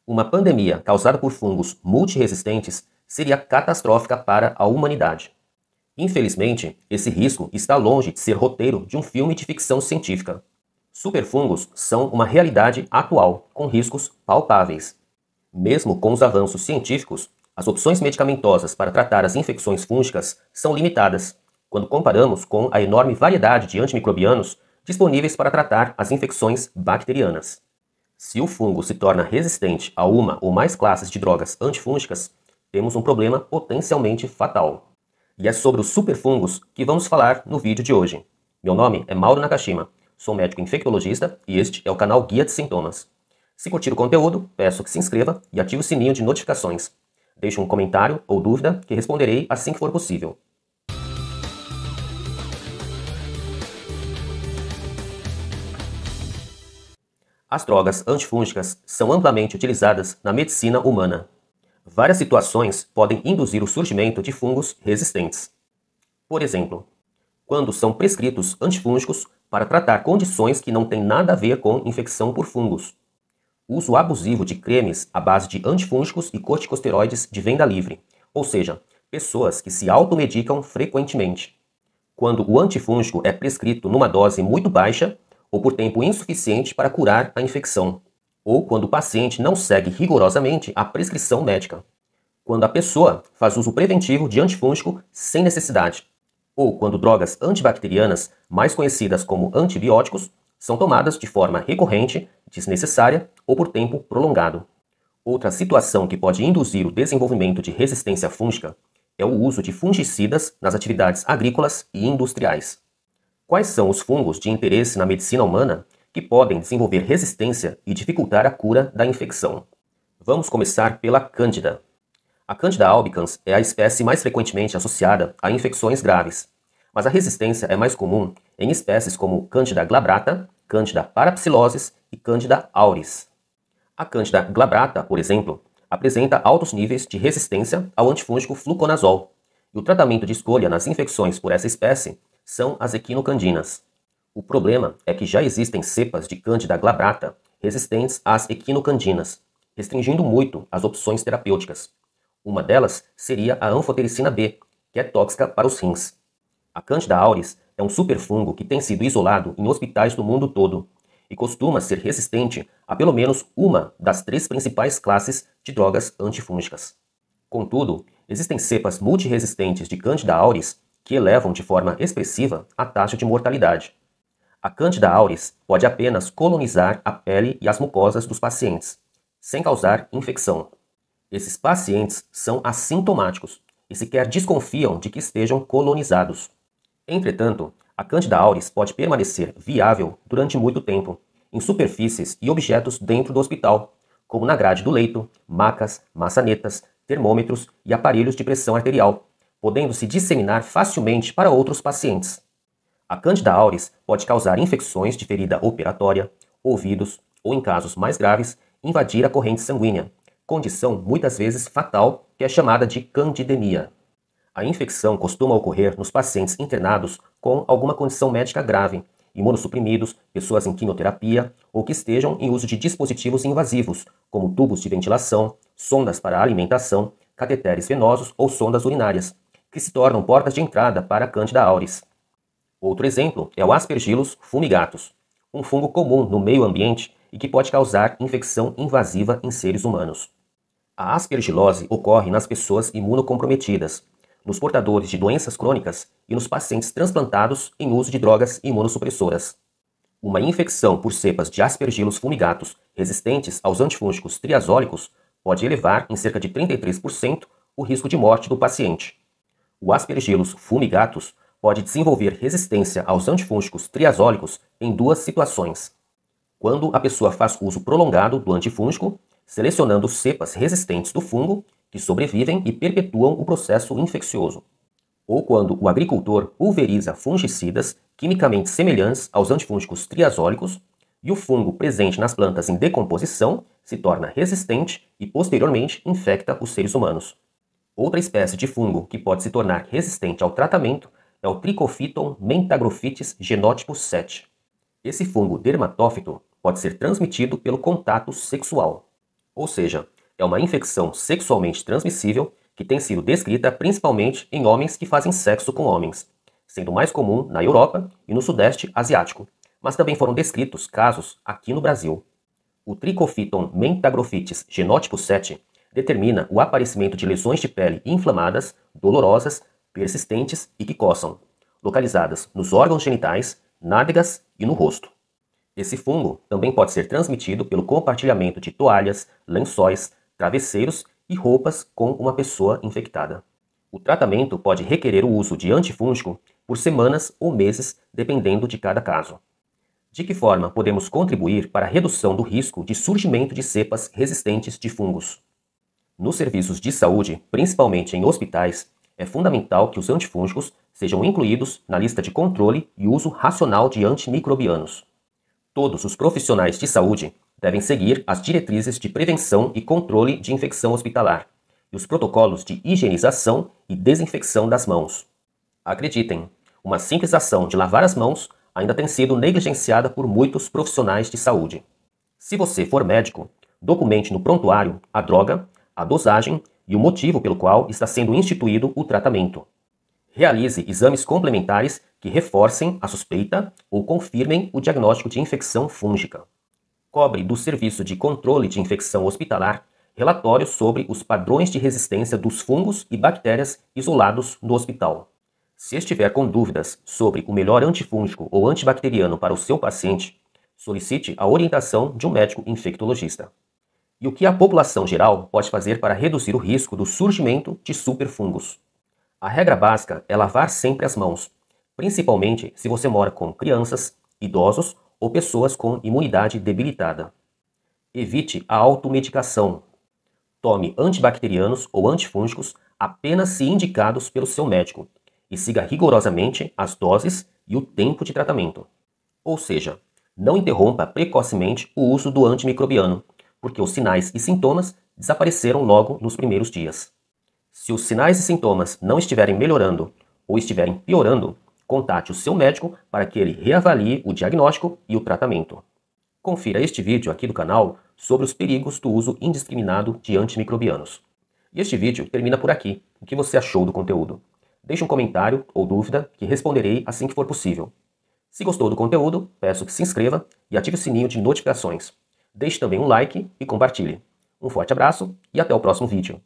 Uma pandemia causada por fungos multiresistentes seria catastrófica para a humanidade. Infelizmente, esse risco está longe de ser roteiro de um filme de ficção científica. Superfungos são uma realidade atual, com riscos palpáveis. Mesmo com os avanços científicos, as opções medicamentosas para tratar as infecções fúngicas são limitadas, quando comparamos com a enorme variedade de antimicrobianos disponíveis para tratar as infecções bacterianas. Se o fungo se torna resistente a uma ou mais classes de drogas antifúngicas, temos um problema potencialmente fatal. E é sobre os superfungos que vamos falar no vídeo de hoje. Meu nome é Mauro Nakashima, sou médico infectologista e este é o canal Guia de Sintomas. Se curtir o conteúdo, peço que se inscreva e ative o sininho de notificações. Deixe um comentário ou dúvida que responderei assim que for possível. As drogas antifúngicas são amplamente utilizadas na medicina humana. Várias situações podem induzir o surgimento de fungos resistentes. Por exemplo, quando são prescritos antifúngicos para tratar condições que não têm nada a ver com infecção por fungos. Uso abusivo de cremes à base de antifúngicos e corticosteroides de venda livre, ou seja, pessoas que se automedicam frequentemente. Quando o antifúngico é prescrito numa dose muito baixa ou por tempo insuficiente para curar a infecção, ou quando o paciente não segue rigorosamente a prescrição médica. Quando a pessoa faz uso preventivo de antifúngico sem necessidade, ou quando drogas antibacterianas, mais conhecidas como antibióticos, são tomadas de forma recorrente, desnecessária ou por tempo prolongado. Outra situação que pode induzir o desenvolvimento de resistência fúngica é o uso de fungicidas nas atividades agrícolas e industriais. Quais são os fungos de interesse na medicina humana que podem desenvolver resistência e dificultar a cura da infecção? Vamos começar pela Cândida. A Cândida albicans é a espécie mais frequentemente associada a infecções graves, mas a resistência é mais comum em espécies como Cândida glabrata, Cândida parapsilosis e Cândida auris. A Cândida glabrata, por exemplo, apresenta altos níveis de resistência ao antifúngico fluconazol, e o tratamento de escolha nas infecções por essa espécie são as equinocandinas. O problema é que já existem cepas de Cândida glabrata resistentes às equinocandinas, restringindo muito as opções terapêuticas. Uma delas seria a anfotericina B, que é tóxica para os rins. A Cândida auris é um superfungo que tem sido isolado em hospitais do mundo todo e costuma ser resistente a pelo menos uma das 3 principais classes de drogas antifúngicas. Contudo, existem cepas multiresistentes de Cândida auris que elevam de forma expressiva a taxa de mortalidade. A Cândida auris pode apenas colonizar a pele e as mucosas dos pacientes, sem causar infecção. Esses pacientes são assintomáticos e sequer desconfiam de que estejam colonizados. Entretanto, a Cândida auris pode permanecer viável durante muito tempo, em superfícies e objetos dentro do hospital, como na grade do leito, macas, maçanetas, termômetros e aparelhos de pressão arterial, podendo se disseminar facilmente para outros pacientes. A Cândida auris pode causar infecções de ferida operatória, ouvidos ou, em casos mais graves, invadir a corrente sanguínea, condição muitas vezes fatal que é chamada de candidemia. A infecção costuma ocorrer nos pacientes internados com alguma condição médica grave, imunossuprimidos, pessoas em quimioterapia ou que estejam em uso de dispositivos invasivos, como tubos de ventilação, sondas para alimentação, cateteres venosos ou sondas urinárias, que se tornam portas de entrada para a Cândida auris. Outro exemplo é o Aspergillus fumigatus, um fungo comum no meio ambiente e que pode causar infecção invasiva em seres humanos. A aspergilose ocorre nas pessoas imunocomprometidas, nos portadores de doenças crônicas e nos pacientes transplantados em uso de drogas imunossupressoras. Uma infecção por cepas de Aspergillus fumigatus resistentes aos antifúngicos triazólicos pode elevar em cerca de 33% o risco de morte do paciente. O Aspergillus fumigatus pode desenvolver resistência aos antifúngicos triazólicos em 2 situações. Quando a pessoa faz uso prolongado do antifúngico, selecionando cepas resistentes do fungo que sobrevivem e perpetuam o processo infeccioso, ou quando o agricultor pulveriza fungicidas quimicamente semelhantes aos antifúngicos triazólicos e o fungo presente nas plantas em decomposição se torna resistente e posteriormente infecta os seres humanos. Outra espécie de fungo que pode se tornar resistente ao tratamento é o Trichophyton mentagrophytes genótipo 7. Esse fungo dermatófito pode ser transmitido pelo contato sexual. ou seja, é uma infecção sexualmente transmissível que tem sido descrita principalmente em homens que fazem sexo com homens, sendo mais comum na Europa e no Sudeste Asiático, mas também foram descritos casos aqui no Brasil. O Trichophyton mentagrophytes genótipo 7 determina o aparecimento de lesões de pele inflamadas, dolorosas, persistentes e que coçam, localizadas nos órgãos genitais, nádegas e no rosto. Esse fungo também pode ser transmitido pelo compartilhamento de toalhas, lençóis, travesseiros e roupas com uma pessoa infectada. O tratamento pode requerer o uso de antifúngico por semanas ou meses, dependendo de cada caso. De que forma podemos contribuir para a redução do risco de surgimento de cepas resistentes de fungos? Nos serviços de saúde, principalmente em hospitais, é fundamental que os antifúngicos sejam incluídos na lista de controle e uso racional de antimicrobianos. Todos os profissionais de saúde devem seguir as diretrizes de prevenção e controle de infecção hospitalar e os protocolos de higienização e desinfecção das mãos. Acreditem, uma simples ação de lavar as mãos ainda tem sido negligenciada por muitos profissionais de saúde. Se você for médico, documente no prontuário a droga, a dosagem e o motivo pelo qual está sendo instituído o tratamento. Realize exames complementares que reforcem a suspeita ou confirmem o diagnóstico de infecção fúngica. Cobre do Serviço de Controle de Infecção Hospitalar relatórios sobre os padrões de resistência dos fungos e bactérias isolados no hospital. Se estiver com dúvidas sobre o melhor antifúngico ou antibacteriano para o seu paciente, solicite a orientação de um médico infectologista. E o que a população geral pode fazer para reduzir o risco do surgimento de superfungos? A regra básica é lavar sempre as mãos, principalmente se você mora com crianças, idosos ou pessoas com imunidade debilitada. Evite a automedicação. Tome antibacterianos ou antifúngicos apenas se indicados pelo seu médico e siga rigorosamente as doses e o tempo de tratamento. Ou seja, não interrompa precocemente o uso do antimicrobiano, porque os sinais e sintomas desapareceram logo nos primeiros dias. Se os sinais e sintomas não estiverem melhorando ou estiverem piorando, contate o seu médico para que ele reavalie o diagnóstico e o tratamento. Confira este vídeo aqui do canal sobre os perigos do uso indiscriminado de antimicrobianos. E este vídeo termina por aqui. O que você achou do conteúdo? Deixe um comentário ou dúvida que responderei assim que for possível. Se gostou do conteúdo, peço que se inscreva e ative o sininho de notificações. Deixe também um like e compartilhe. Um forte abraço e até o próximo vídeo.